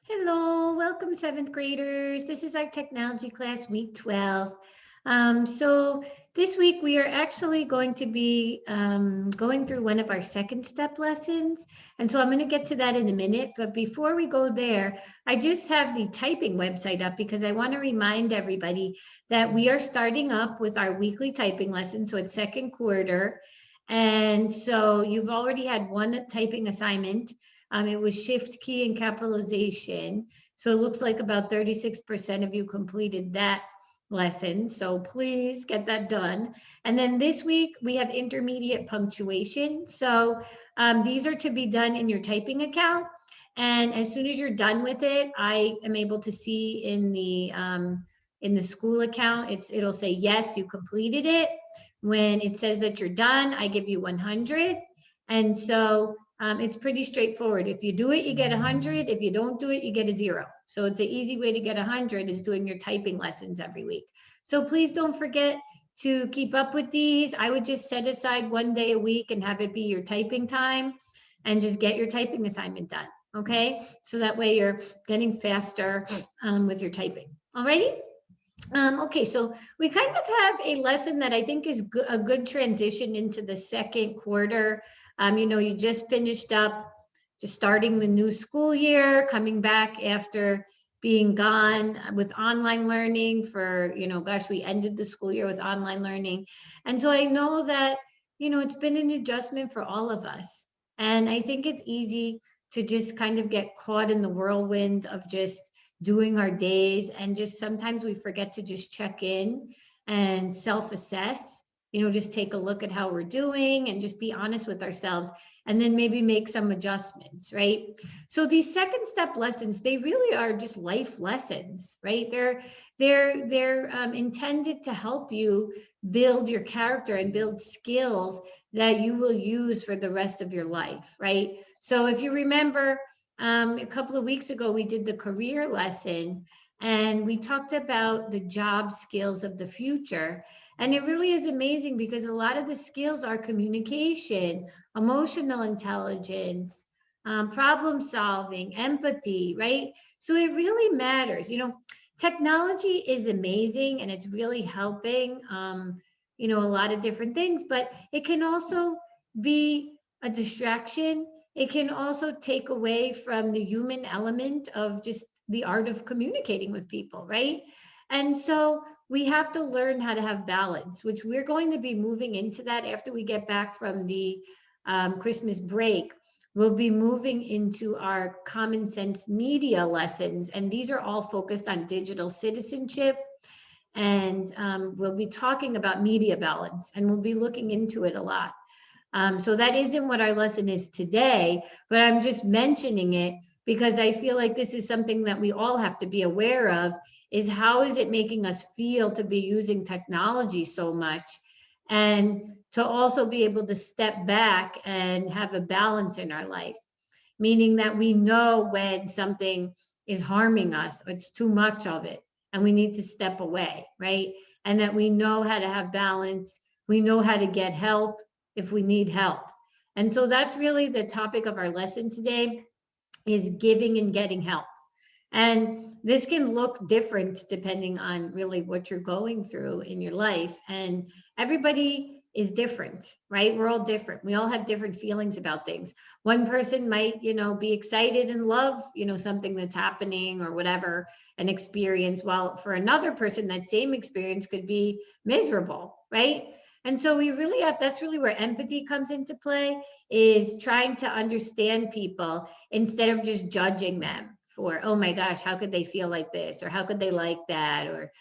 Hello, welcome seventh graders. This is our technology class, week 12. So this week we are actually going to be going through one of our second step lessons. And so I'm going to get to that in a minute. But before we go there, I just have the typing website up because I want to remind everybody that we are starting up with our weekly typing lesson. So it's second quarter. And so you've already had one typing assignment. It was shift key and capitalization. So it looks like about 36% of you completed that lesson. So please get that done. And then this week we have intermediate punctuation. So these are to be done in your typing account. And as soon as you're done with it, I am able to see in the school account, it'll say, yes, you completed it. When it says that you're done, I give you 100. And so it's pretty straightforward. If you do it, you get 100. If you don't do it, you get a 0. So it's an easy way to get 100 is doing your typing lessons every week. So please don't forget to keep up with these. I would just set aside one day a week and have it be your typing time and just get your typing assignment done. Okay. So that way you're getting faster with your typing. Alrighty. Okay, so we kind of have a lesson that I think is a good transition into the second quarter. You just finished up, just starting the new school year, coming back after being gone with online learning for, gosh, we ended the school year with online learning. And so I know that, it's been an adjustment for all of us. And I think it's easy to just kind of get caught in the whirlwind of just doing our days, and just sometimes we forget to just check in and self-assess, just take a look at how we're doing and just be honest with ourselves, and then maybe make some adjustments, right? So these second step lessons, they really are just life lessons, right? They're intended to help you build your character and build skills that you will use for the rest of your life, right? So if you remember, a couple of weeks ago, we did the career lesson and we talked about the job skills of the future. And it really is amazing because a lot of the skills are communication, emotional intelligence, problem solving, empathy, right? So it really matters. Technology is amazing and it's really helping, a lot of different things, but it can also be a distraction. It can also take away from the human element of just the art of communicating with people, right? And so we have to learn how to have balance, which we're going to be moving into that after we get back from the Christmas break. We'll be moving into our common sense media lessons, and these are all focused on digital citizenship. And we'll be talking about media balance, and we'll be looking into it a lot. So that isn't what our lesson is today, but I'm just mentioning it because I feel like this is something that we all have to be aware of, is how is it making us feel to be using technology so much, and to also be able to step back and have a balance in our life, meaning that we know when something is harming us, it's too much of it, and we need to step away, right? And that we know how to have balance, we know how to get help if we need help. And so that's really the topic of our lesson today, is giving and getting help. And this can look different depending on really what you're going through in your life. And everybody is different, right? We're all different. We all have different feelings about things. One person might, be excited and love, something that's happening or whatever, an experience, while for another person, that same experience could be miserable, right? And so we really have, that's really where empathy comes into play, is trying to understand people instead of just judging them for, oh my gosh, how could they feel like this? Or how could they like that? Or,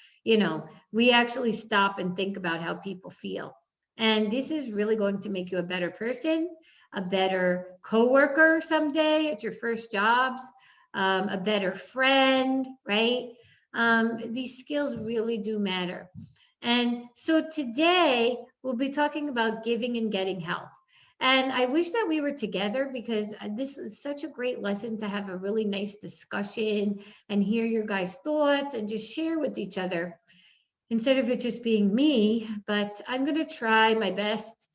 we actually stop and think about how people feel. And this is really going to make you a better person, a better coworker someday at your first jobs, a better friend, right? These skills really do matter. And so today we'll be talking about giving and getting help. And I wish that we were together because this is such a great lesson to have a really nice discussion and hear your guys' thoughts and just share with each other instead of it just being me. But I'm going to try my best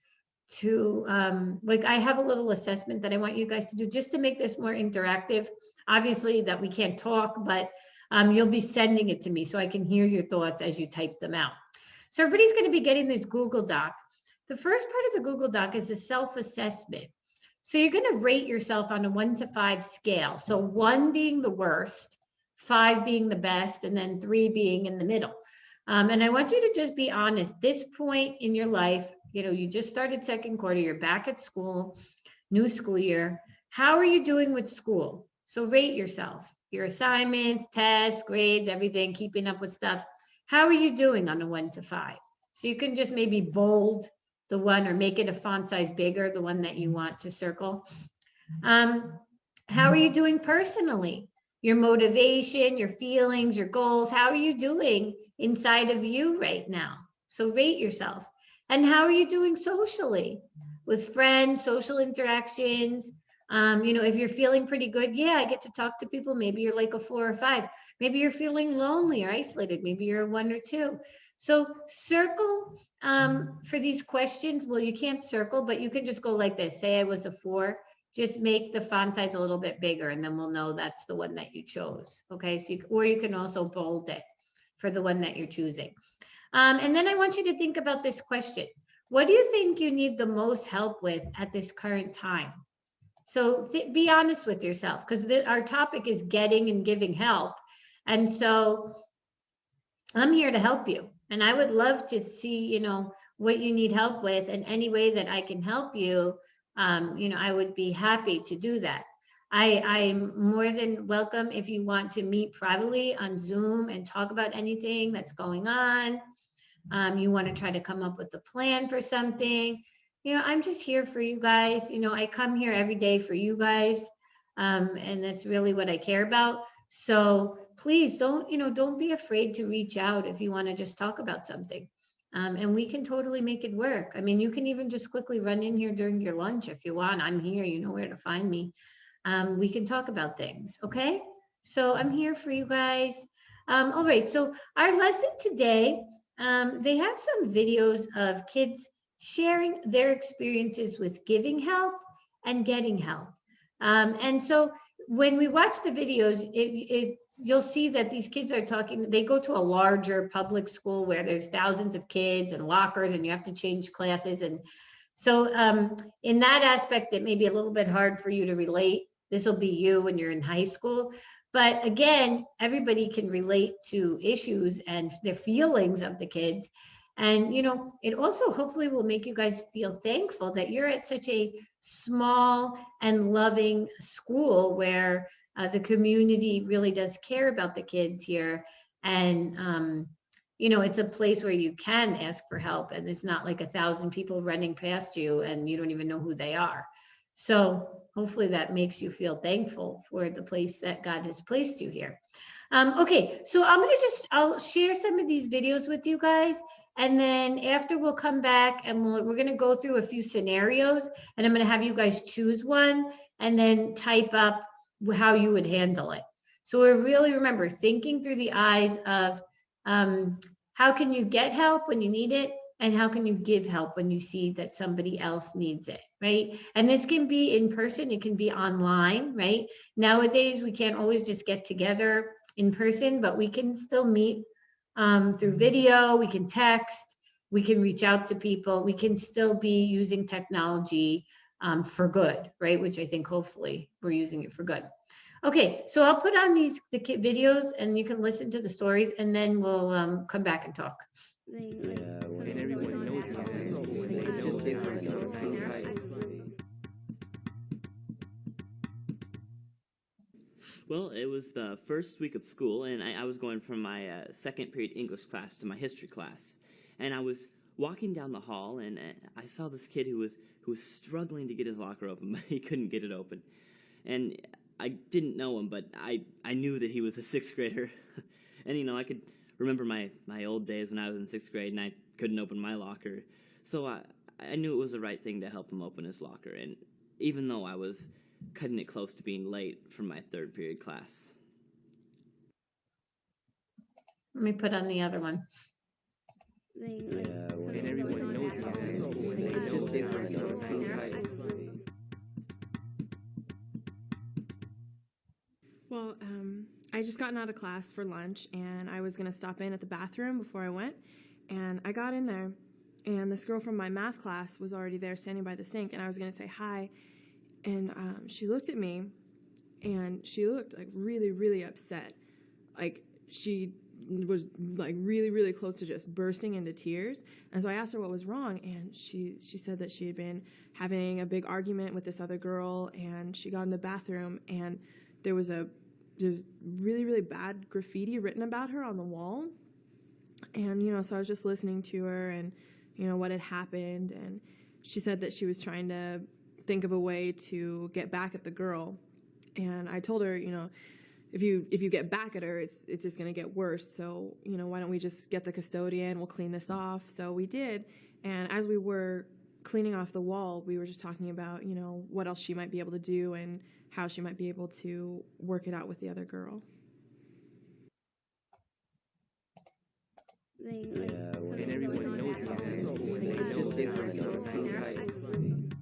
to, I have a little assessment that I want you guys to do just to make this more interactive. obviously that we can't talk, but you'll be sending it to me so I can hear your thoughts as you type them out. So everybody's going to be getting this Google Doc. The first part of the Google Doc is a self-assessment. So you're going to rate yourself on a 1 to 5 scale. So 1 being the worst, 5 being the best, and then 3 being in the middle. And I want you to just be honest. This point in your life, you just started second quarter, you're back at school, new school year. How are you doing with school? So rate yourself, your assignments, tests, grades, everything, keeping up with stuff. How are you doing on a 1 to 5? So you can just maybe bold the one or make it a font size bigger, the one that you want to circle. How are you doing personally? Your motivation, your feelings, your goals, how are you doing inside of you right now? So rate yourself. And how are you doing socially with friends, social interactions? If you're feeling pretty good, yeah, I get to talk to people. Maybe you're like a 4 or 5. Maybe you're feeling lonely or isolated. Maybe you're a 1 or 2. So circle for these questions. Well, you can't circle, but you can just go like this. Say I was a 4. Just make the font size a little bit bigger, and then we'll know that's the one that you chose. Okay, so you can also bold it for the one that you're choosing. And then I want you to think about this question. What do you think you need the most help with at this current time? So be honest with yourself, because our topic is getting and giving help. And so I'm here to help you. And I would love to see, what you need help with, and any way that I can help you, I would be happy to do that. I'm more than welcome if you want to meet privately on Zoom and talk about anything that's going on. You want to try to come up with a plan for something. I'm just here for you guys. I come here every day for you guys. And that's really what I care about. So please don't be afraid to reach out if you want to just talk about something. And we can totally make it work. I mean, you can even just quickly run in here during your lunch if you want. I'm here, you know where to find me. We can talk about things, okay? So I'm here for you guys. All right, so our lesson today, they have some videos of kids sharing their experiences with giving help and getting help. And so when we watch the videos, you'll see that these kids are talking, they go to a larger public school where there's thousands of kids and lockers and you have to change classes. And so in that aspect, it may be a little bit hard for you to relate. This will be you when you're in high school. But again, everybody can relate to issues and their feelings of the kids. And, it also hopefully will make you guys feel thankful that you're at such a small and loving school where the community really does care about the kids here. And, it's a place where you can ask for help, and there's not like 1,000 people running past you and you don't even know who they are. So hopefully that makes you feel thankful for the place that God has placed you here. Okay, so I'll share some of these videos with you guys. And then after we'll come back and we're going to go through a few scenarios, and I'm going to have you guys choose one and then type up how you would handle it. So we're really, remember, thinking through the eyes of how can you get help when you need it, and how can you give help when you see that somebody else needs it, right? And this can be in person, it can be online, right? Nowadays, we can't always just get together in person, but we can still meet through video, we can text, we can reach out to people, we can still be using technology for good, right? Which I think hopefully we're using it for good. Okay, so I'll put on the videos and you can listen to the stories, and then we'll come back and talk. Well, it was the first week of school, and I was going from my second period English class to my history class. And I was walking down the hall, and I saw this kid who was struggling to get his locker open, but he couldn't get it open. And I didn't know him, but I knew that he was a sixth grader. And, I could remember my old days when I was in sixth grade, and I couldn't open my locker. So I knew it was the right thing to help him open his locker. And even though I was cutting it close to being late from my third period class. Let me put on the other one. Well, I just gotten out of class for lunch, and I was going to stop in at the bathroom before I went. And I got in there, and this girl from my math class was already there standing by the sink, and I was going to say hi. And she looked at me, and she looked like really, really upset. Like she was like really, really close to just bursting into tears. And so I asked her what was wrong, and she said that she had been having a big argument with this other girl, and she got in the bathroom, and there's really, really bad graffiti written about her on the wall. And, so I was just listening to her and, what had happened. And she said that she was trying to think of a way to get back at the girl. And I told her, if you get back at her, it's just going to get worse. So, why don't we just get the custodian? We'll clean this off. So we did. And as we were cleaning off the wall, we were just talking about, what else she might be able to do and how she might be able to work it out with the other girl. And everyone knows about this. It's just different.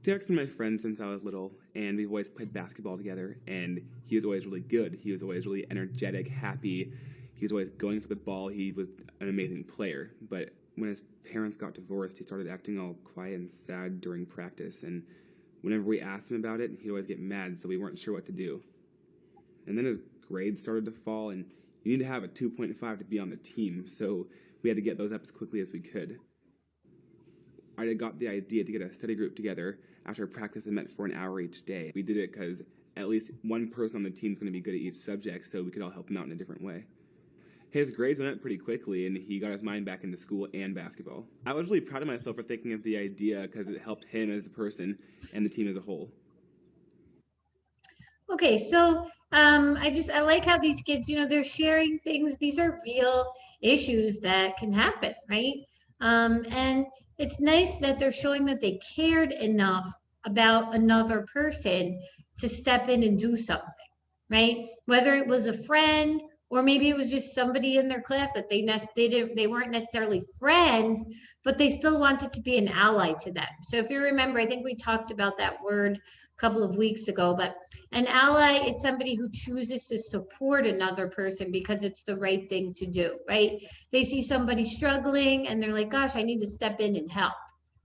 Derek's been my friend since I was little, and we've always played basketball together, and he was always really good. He was always really energetic, happy. He was always going for the ball. He was an amazing player. But when his parents got divorced, he started acting all quiet and sad during practice, and whenever we asked him about it, he'd always get mad, so we weren't sure what to do. And then his grades started to fall, and you need to have a 2.5 to be on the team, so we had to get those up as quickly as we could. I got the idea to get a study group together after practice and met for an hour each day. We did it because at least one person on the team is going to be good at each subject, so we could all help him out in a different way. His grades went up pretty quickly, and he got his mind back into school and basketball. I was really proud of myself for thinking of the idea because it helped him as a person and the team as a whole. Okay, so I like how these kids, they're sharing things. These are real issues that can happen, right? And it's nice that they're showing that they cared enough about another person to step in and do something, right? Whether it was a friend or maybe it was just somebody in their class that they weren't necessarily friends, but they still wanted to be an ally to them. So if you remember, I think we talked about that word a couple of weeks ago, but an ally is somebody who chooses to support another person because it's the right thing to do, right? They see somebody struggling and they're like, gosh, I need to step in and help,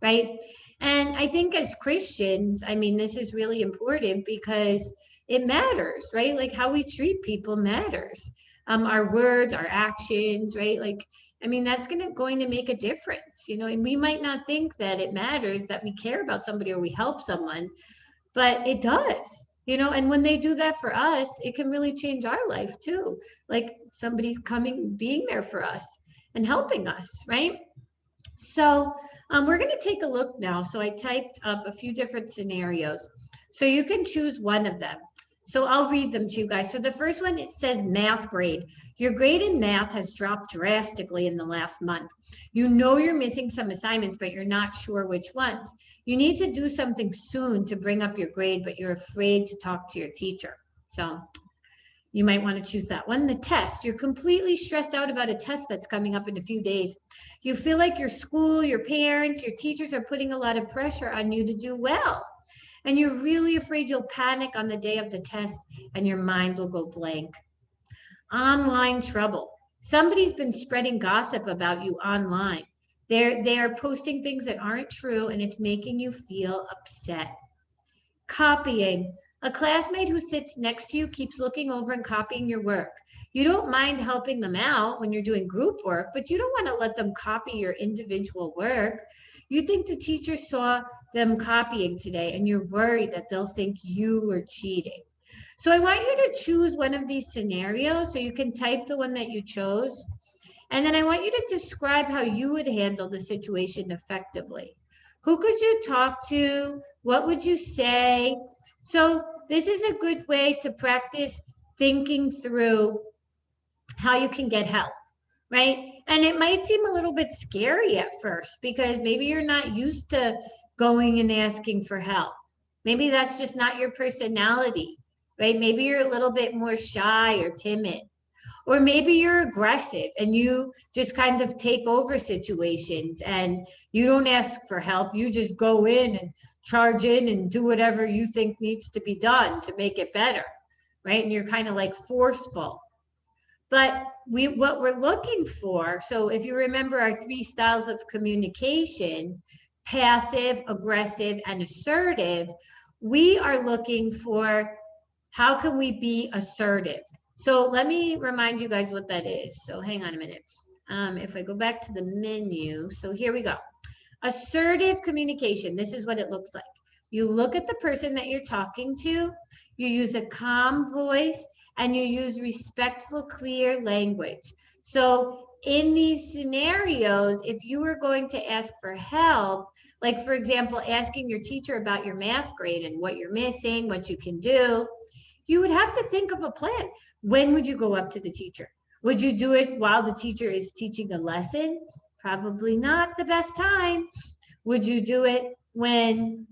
right? And I think as Christians, this is really important because it matters, right? Like how we treat people matters. Our words, our actions, right? That's going to make a difference, and we might not think that it matters that we care about somebody or we help someone, but it does, and when they do that for us, it can really change our life too. Like somebody's being there for us and helping us, right? So we're going to take a look now. So I typed up a few different scenarios. So you can choose one of them. So I'll read them to you guys. So the first one, it says math grade. Your grade in math has dropped drastically in the last month. You know you're missing some assignments, but you're not sure which ones. You need to do something soon to bring up your grade, but you're afraid to talk to your teacher. So you might want to choose that one. The test, you're completely stressed out about a test that's coming up in a few days. You feel like your school, your parents, your teachers are putting a lot of pressure on you to do well. And you're really afraid you'll panic on the day of the test and your mind will go blank. Online trouble. Somebody's been spreading gossip about you online. They are posting things that aren't true and it's making you feel upset. Copying. A classmate who sits next to you keeps looking over and copying your work. You don't mind helping them out when you're doing group work, but you don't want to let them copy your individual work. You think the teacher saw them copying today and you're worried that they'll think you were cheating. So I want you to choose one of these scenarios. So you can type the one that you chose. And then I want you to describe how you would handle the situation effectively. Who could you talk to? What would you say? So this is a good way to practice thinking through how you can get help, right? And it might seem a little bit scary at first because maybe you're not used to going and asking for help. Maybe that's just not your personality, right? Maybe you're a little bit more shy or timid. Or maybe you're aggressive and you just kind of take over situations and you don't ask for help. You just go in and charge in and do whatever you think needs to be done to make it better, right? And you're kind of like forceful. But what we're looking for, so if you remember our 3 styles of communication, passive, aggressive, and assertive, we are looking for how can we be assertive? So let me remind you guys what that is. So hang on a minute. If I go back to the menu, so here we go. Assertive communication, this is what it looks like. You look at the person that you're talking to, you use a calm voice, and you use respectful, clear language. So in these scenarios, if you were going to ask for help, like for example, asking your teacher about your math grade and what you're missing, what you can do, you would have to think of a plan. When would you go up to the teacher? Would you do it while the teacher is teaching a lesson? Probably not the best time. Would you do it when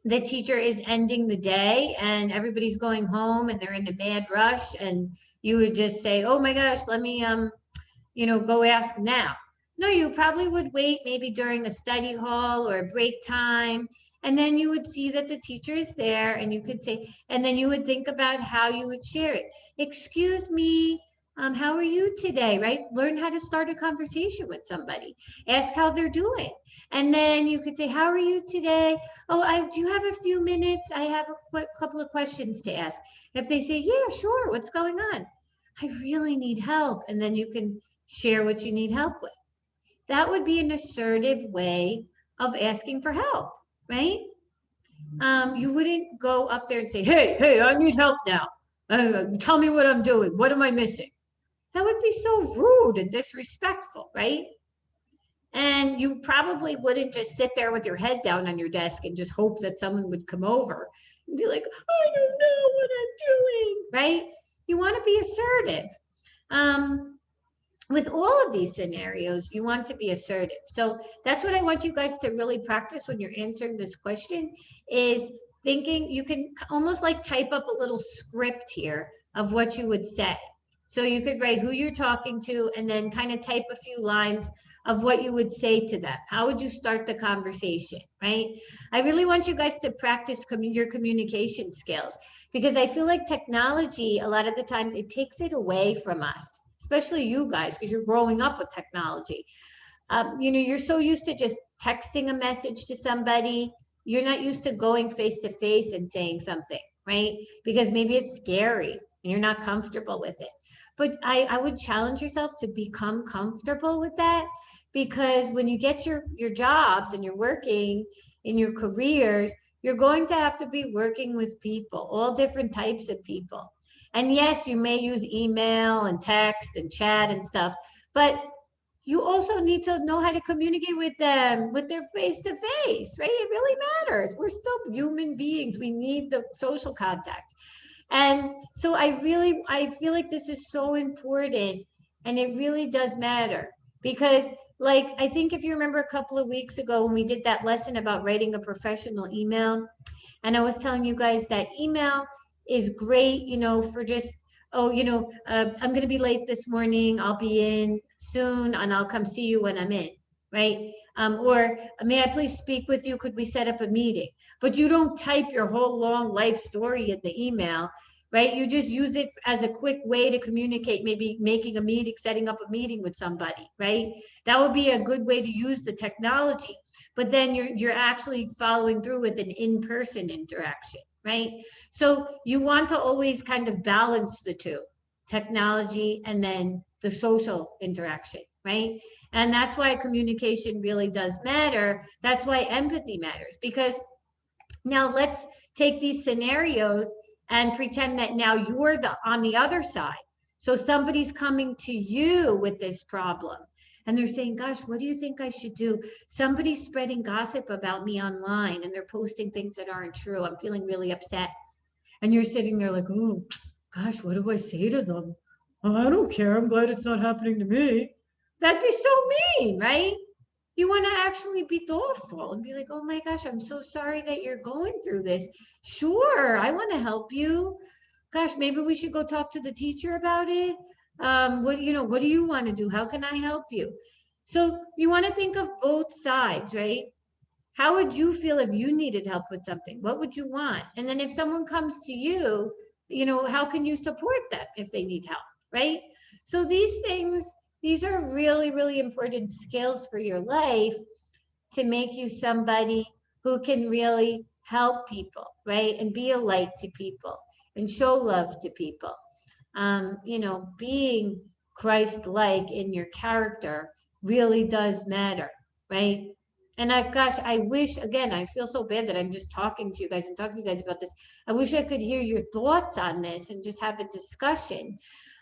the teacher is ending the day and everybody's going home and they're in a mad rush, and you would just say, oh my gosh, let me go ask now? No, you probably would wait maybe during a study hall or a break time, and then you would see that the teacher is there, and you could say, and then you would think about how you would share it. Excuse me, how are you today, right? Learn how to start a conversation with somebody. Ask how they're doing. And then you could say, how are you today? Oh, do you have a few minutes? I have a couple of questions to ask. If they say, yeah, sure, what's going on? I really need help. And then you can share what you need help with. That would be an assertive way of asking for help, right? You wouldn't go up there and say, hey, I need help now. Tell me what I'm doing. What am I missing? That would be so rude and disrespectful, right? And you probably wouldn't just sit there with your head down on your desk and just hope that someone would come over and be like, I don't know what I'm doing, right? You want to be assertive. With all of these scenarios, you want to be assertive. So that's what I want you guys to really practice when you're answering this question, is thinking. You can almost like type up a little script here of what you would say. So you could write who you're talking to and then kind of type a few lines of what you would say to them. How would you start the conversation, right? I really want you guys to practice your communication skills, because I feel like technology, a lot of the times, it takes it away from us, especially you guys, because you're growing up with technology. You're so used to just texting a message to somebody. You're not used to going face to face and saying something, right? Because maybe it's scary and you're not comfortable with it. But I would challenge yourself to become comfortable with that, because when you get your jobs and you're working in your careers, you're going to have to be working with people, all different types of people. And yes, you may use email and text and chat and stuff, but you also need to know how to communicate with them, with their face-to-face, right? It really matters. We're still human beings. We need the social contact. And so I feel like this is so important, and it really does matter, because like, I think if you remember a couple of weeks ago when we did that lesson about writing a professional email, and I was telling you guys that email is great, for just, I'm going to be late this morning. I'll be in soon and I'll come see you when I'm in, right? Or may I please speak with you? Could we set up a meeting? But you don't type your whole long life story in the email, right? You just use it as a quick way to communicate, maybe making a meeting, setting up a meeting with somebody, right? That would be a good way to use the technology. But then you're actually following through with an in-person interaction, right? So you want to always kind of balance the two, technology and then the social interaction, right? And that's why communication really does matter. That's why empathy matters, because now let's take these scenarios and pretend that now you're on the other side. So somebody's coming to you with this problem and they're saying, gosh, what do you think I should do? Somebody's spreading gossip about me online and they're posting things that aren't true. I'm feeling really upset. And you're sitting there like, oh, gosh, what do I say to them? Oh, I don't care. I'm glad it's not happening to me. That'd be so mean, right? You want to actually be thoughtful and be like, oh my gosh, I'm so sorry that you're going through this. Sure, I want to help you. Gosh, maybe we should go talk to the teacher about it. What do you want to do? How can I help you? So you want to think of both sides, right? How would you feel if you needed help with something? What would you want? And then if someone comes to you, how can you support them if they need help, right? So these are really, really important skills for your life to make you somebody who can really help people, right? And be a light to people and show love to people. Being Christ-like in your character really does matter, right? And I wish, again, I feel so bad that I'm just talking to you guys and talking to you guys about this. I wish I could hear your thoughts on this and just have a discussion.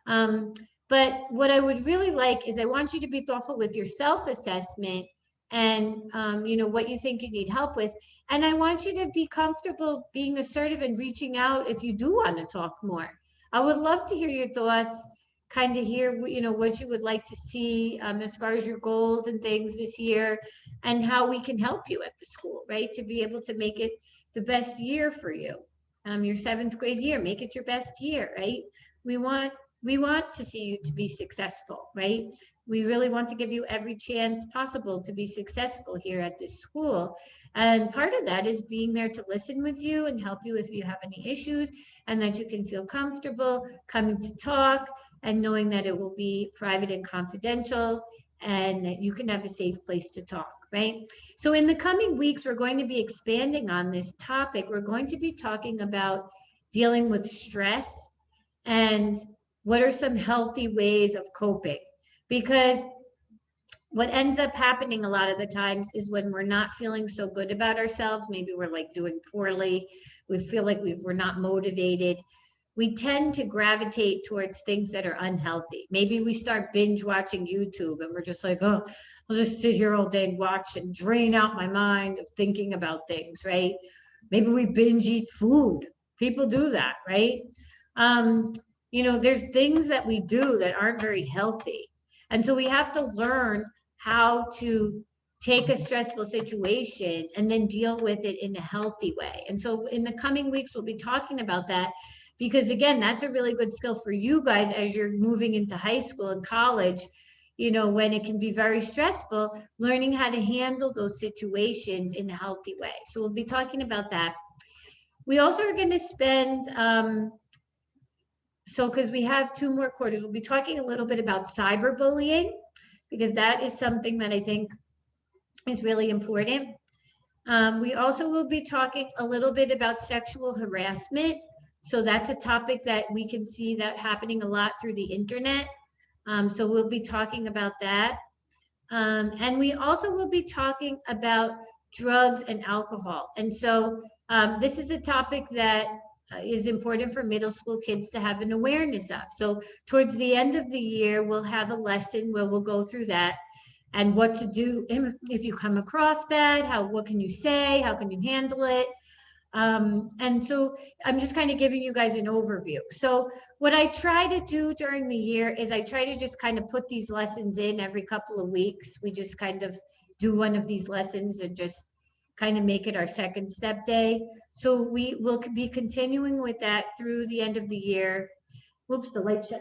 But what I would really like is I want you to be thoughtful with your self-assessment and, what you think you need help with. And I want you to be comfortable being assertive and reaching out if you do want to talk more. I would love to hear your thoughts, kind of hear, what you would like to see as far as your goals and things this year and how we can help you at the school, right? To be able to make it the best year for you. Your 7th grade year, make it your best year, right? We want to see you to be successful, right? We really want to give you every chance possible to be successful here at this school. And part of that is being there to listen with you and help you if you have any issues, and that you can feel comfortable coming to talk and knowing that it will be private and confidential and that you can have a safe place to talk, right? So in the coming weeks, we're going to be expanding on this topic. We're going to be talking about dealing with stress and what are some healthy ways of coping. Because what ends up happening a lot of the times is when we're not feeling so good about ourselves, maybe we're like doing poorly, we feel like we're not motivated, we tend to gravitate towards things that are unhealthy. Maybe we start binge watching YouTube and we're just like, oh, I'll just sit here all day and watch and drain out my mind of thinking about things, right? Maybe we binge eat food. People do that, right? There's things that we do that aren't very healthy. And so we have to learn how to take a stressful situation and then deal with it in a healthy way. And so in the coming weeks, we'll be talking about that because, again, that's a really good skill for you guys as you're moving into high school and college, when it can be very stressful, learning how to handle those situations in a healthy way. So we'll be talking about that. We also are going to spend, because we have 2 more quarters, we'll be talking a little bit about cyberbullying, because that is something that I think is really important. We also will be talking a little bit about sexual harassment. So that's a topic that we can see that happening a lot through the internet. So we'll be talking about that. And we also will be talking about drugs and alcohol. And so this is a topic that is important for middle school kids to have an awareness of. So towards the end of the year, we'll have a lesson where we'll go through that and what to do if you come across that, what can you say, how can you handle it? And so I'm just kind of giving you guys an overview. So what I try to do during the year is I try to just kind of put these lessons in every couple of weeks. We just kind of do one of these lessons and just kind of make it our second step day. So we will be continuing with that through the end of the year. Whoops, the light shut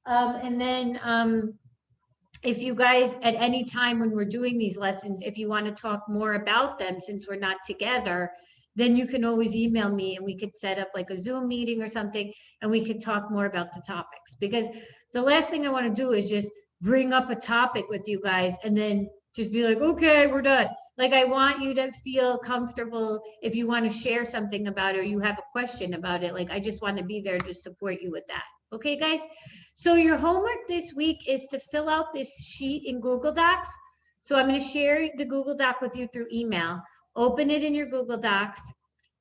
off. And then if you guys at any time when we're doing these lessons, if you want to talk more about them since we're not together, then you can always email me and we could set up like a Zoom meeting or something and we could talk more about the topics. Because the last thing I want to do is just bring up a topic with you guys and then just be like, okay, we're done. Like, I want you to feel comfortable if you want to share something about it or you have a question about it. Like, I just want to be there to support you with that. Okay, guys? So your homework this week is to fill out this sheet in Google Docs. So I'm going to share the Google Doc with you through email. Open it in your Google Docs,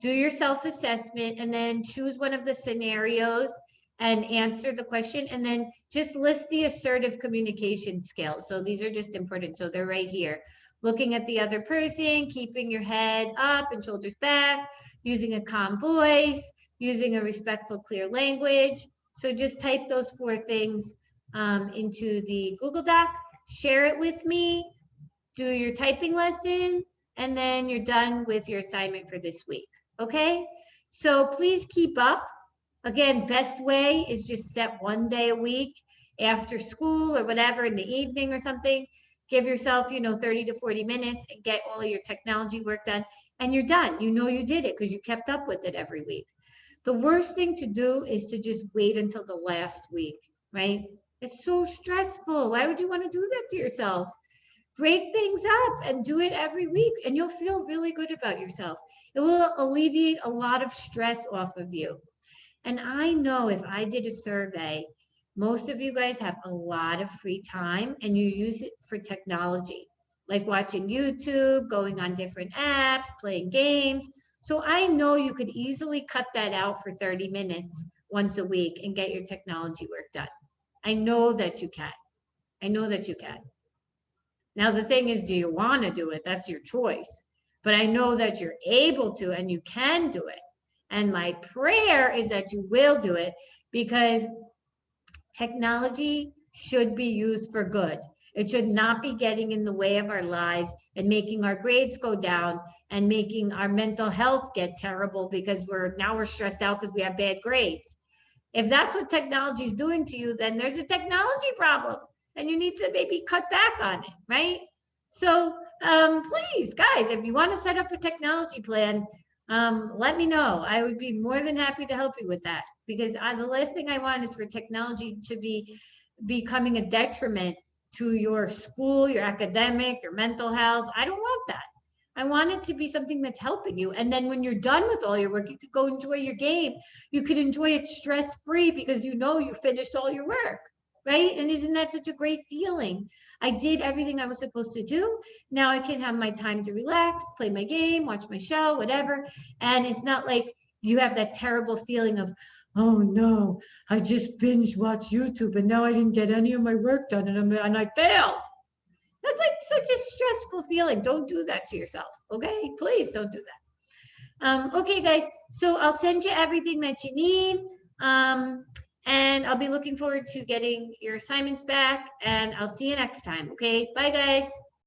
do your self-assessment, and then choose one of the scenarios and answer the question, and then just list the assertive communication skills. So these are just important. So they're right here. Looking at the other person, keeping your head up and shoulders back, using a calm voice, using a respectful, clear language. So just type those 4 things into the Google Doc, share it with me, do your typing lesson, and then you're done with your assignment for this week, okay? So please keep up. Again, best way is just set one day a week after school or whatever in the evening or something. give yourself, 30 to 40 minutes and get all of your technology work done, and you're done. You know you did it because you kept up with it every week. The worst thing to do is to just wait until the last week, right? It's so stressful. Why would you want to do that to yourself? Break things up and do it every week, and you'll feel really good about yourself. It will alleviate a lot of stress off of you. And I know if I did a survey, most of you guys have a lot of free time and you use it for technology, like watching YouTube, going on different apps, playing games. So I know you could easily cut that out for 30 minutes once a week and get your technology work done. I know that you can. I know that you can. Now, the thing is, do you want to do it? That's your choice. But I know that you're able to and you can do it. And my prayer is that you will do it, because technology should be used for good. It should not be getting in the way of our lives and making our grades go down and making our mental health get terrible because we're stressed out because we have bad grades. If that's what technology is doing to you, then there's a technology problem and you need to maybe cut back on it, right? So please, guys, if you want to set up a technology plan, let me know. I would be more than happy to help you with that, because the last thing I want is for technology to be becoming a detriment to your school, your academic, your mental health. I don't want that. I want it to be something that's helping you. And then when you're done with all your work, you could go enjoy your game. You could enjoy it stress-free because you know you finished all your work, right? And isn't that such a great feeling? I did everything I was supposed to do. Now I can have my time to relax, play my game, watch my show, whatever. And it's not like you have that terrible feeling of, oh no, I just binge watched YouTube and now I didn't get any of my work done and I failed. That's like such a stressful feeling. Don't do that to yourself, okay? Please don't do that. Okay, guys, so I'll send you everything that you need. And I'll be looking forward to getting your assignments back, and I'll see you next time, okay? Bye, guys.